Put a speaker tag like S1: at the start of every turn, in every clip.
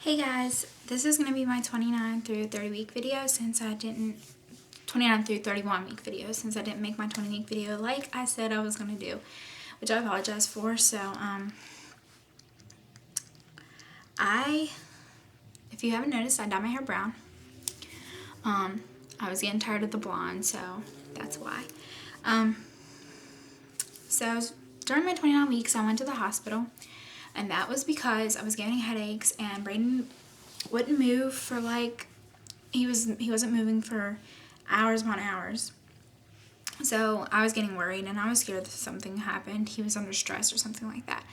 S1: Hey guys, this is going to be my 29 through 30 week video since I didn't, 29 through 31 week video since I didn't make my 20 week video like I said I was going to do, which I apologize for. So, if you haven't noticed, I dyed my hair brown. I was getting tired of the blonde, so that's why. So during my 29 weeks, I went to the hospital. And that was because I was getting headaches and Braden wouldn't move for he wasn't moving for hours upon hours. So I was getting worried and I was scared that something happened. He was under stress or something like that.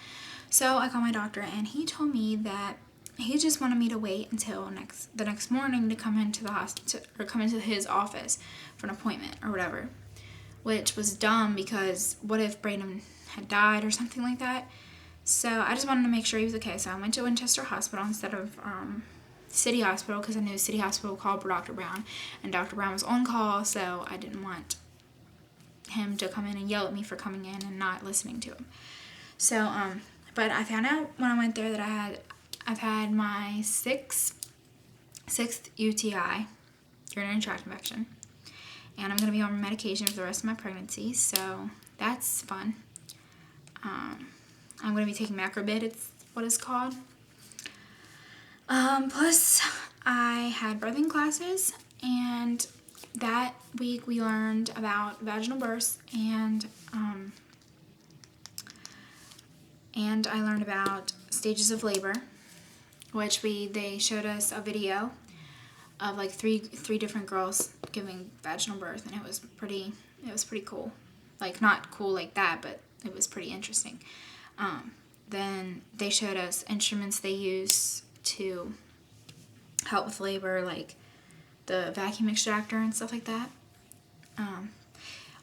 S1: So I called my doctor and he told me that he just wanted me to wait until the next morning to come into the hospital or come into his office for an appointment or whatever. Which was dumb because what if Braden had died or something like that? So I just wanted to make sure he was okay. So I went to Winchester Hospital instead of City Hospital because I knew City Hospital called for Dr. Brown. And Dr. Brown was on call, so I didn't want him to come in and yell at me for coming in and not listening to him. So, but I found out when I went there that I've had my sixth UTI, urinary tract infection. And I'm going to be on medication for the rest of my pregnancy, so that's fun. I'm going to be taking Macrobid, it's what it's called. Plus, I had birthing classes, and that week we learned about vaginal births, and I learned about stages of labor, which they showed us a video of like three different girls giving vaginal birth, and it was pretty cool. Like, not cool like that, but it was pretty interesting. Then they showed us instruments they use to help with labor, like the vacuum extractor and stuff like that.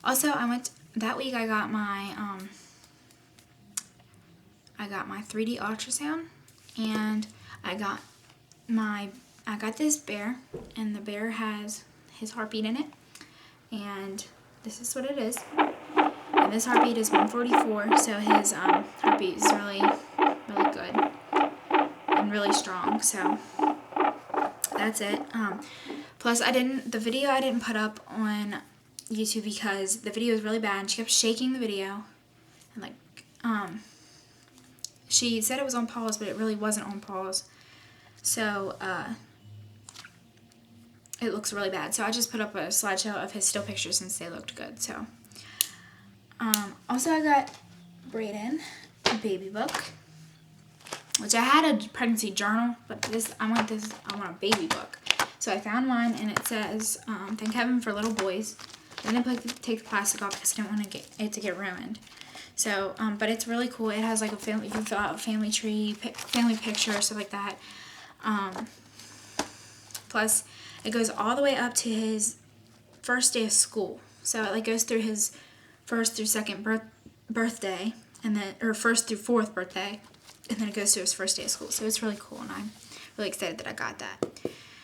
S1: Also, that week I got my 3D ultrasound, and I got this bear, and the bear has his heartbeat in it, and this is what it is. And this heartbeat is 144, so his heartbeat is really, really good and really strong. So that's it. Plus, the video I didn't put up on YouTube because the video was really bad. And she kept shaking the video, and she said it was on pause, but it really wasn't on pause. So it looks really bad. So I just put up a slideshow of his still pictures since they looked good. So. Also, I got Braden a baby book, which I had a pregnancy journal, but I want a baby book. So I found one, and it says, "Thank Heaven for Little Boys." Then I take the plastic off because I didn't want it to get ruined. So, but it's really cool. It has like you can fill out a family tree, family picture, stuff like that. Plus, it goes all the way up to his first day of school. So it goes through his first through second birthday, or first through fourth birthday, and then it goes to his first day of school. So it's really cool, and I'm really excited that I got that.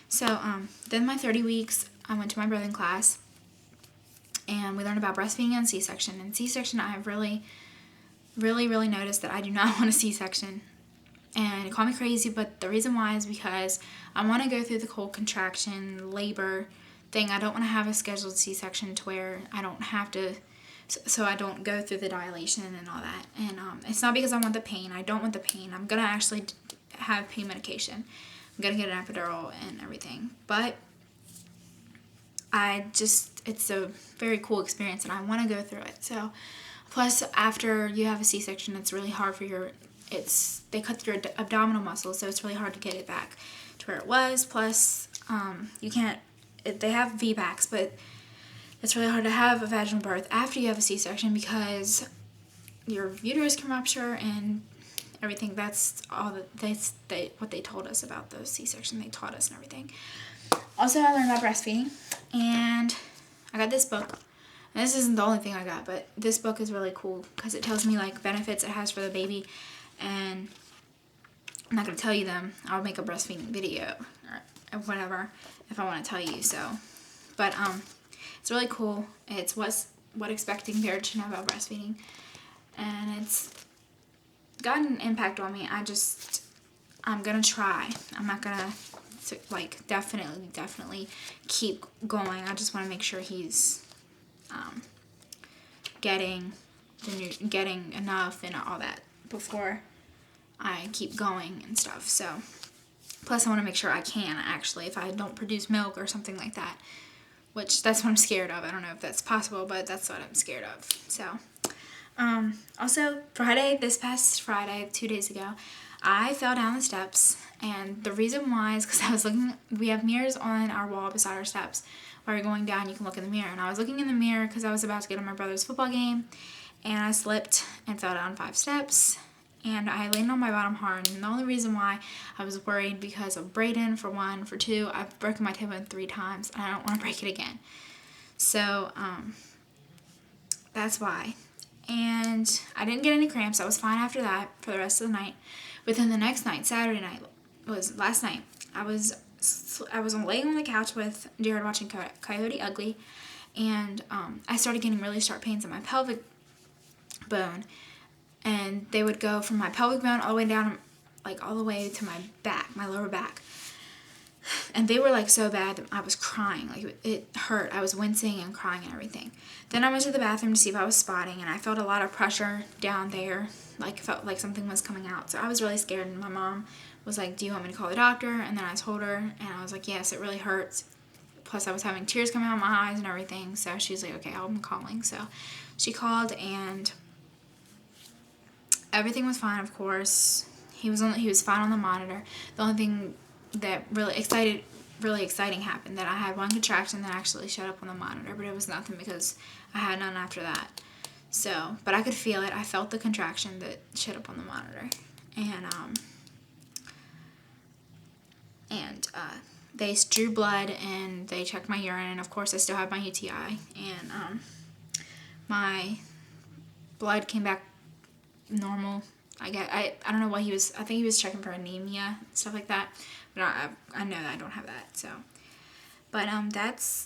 S1: So then my 30 weeks, I went to my birthing class, and we learned about breastfeeding and C-section. And C-section, I have really, really, really noticed that I do not want a C-section. And call me crazy, but the reason why is because I want to go through the whole contraction, labor thing. I don't want to have a scheduled C-section to where I don't have to. So I don't go through the dilation and all that. And it's not because I want the pain. I don't want the pain. I'm going to actually have pain medication. I'm going to get an epidural and everything. But it's a very cool experience, and I want to go through it. So, plus, after you have a C-section, it's really hard they cut through your abdominal muscles, so it's really hard to get it back to where it was. Plus, they have VBACs, but it's really hard to have a vaginal birth after you have a C-section because your uterus can rupture and everything. That's all what they told us about the C-section. They taught us and everything. Also, I learned about breastfeeding, and I got this book. And this isn't the only thing I got, but this book is really cool because it tells me benefits it has for the baby, and I'm not going to tell you them. I'll make a breastfeeding video or whatever if I want to tell you. So, but it's really cool. It's what expecting parents should know about breastfeeding, and it's gotten an impact on me. I'm gonna try. I'm not gonna like definitely keep going. I just want to make sure he's getting getting enough and all that before I keep going and stuff. So plus I want to make sure I can actually, if I don't produce milk or something like that, which that's what I'm scared of. I don't know if that's possible, but that's what I'm scared of. So also this past Friday, 2 days ago, I fell down the steps, and the reason why is because I was looking, we have mirrors on our wall beside our steps. While you're going down, you can look in the mirror, and I was looking in the mirror because I was about to get on my brother's football game, and I slipped and fell down 5 steps, and I landed on my bottom hard. And the only reason why I was worried because of Brayden, for one. For two, I've broken my tailbone 3 times, and I don't want to break it again. So that's why. And I didn't get any cramps. I was fine after that for the rest of the night. But then the next night, Saturday night, was last night, I was laying on the couch with Jared watching Coyote Ugly, and I started getting really sharp pains in my pelvic bone, and they would go from my pelvic bone all the way down, like all the way to my back, my lower back. And they were like so bad that I was crying. Like it hurt. I was wincing and crying and everything. Then I went to the bathroom to see if I was spotting, and I felt a lot of pressure down there. Like felt like something was coming out. So I was really scared, and my mom was like, "Do you want me to call the doctor?" And then I told her, and I was like, "Yes, it really hurts." Plus I was having tears coming out of my eyes and everything. So she's like, "Okay, I'm calling." So she called, and everything was fine, of course. He was fine on the monitor. The only thing that really exciting happened, that I had one contraction that actually showed up on the monitor, but it was nothing because I had none after that. So, but I could feel it. I felt the contraction that showed up on the monitor, and they drew blood and they checked my urine, and of course I still have my UTI, and my blood came back normal. I don't know what he was. I think he was checking for anemia, stuff like that. But I know that I don't have that. So, but that's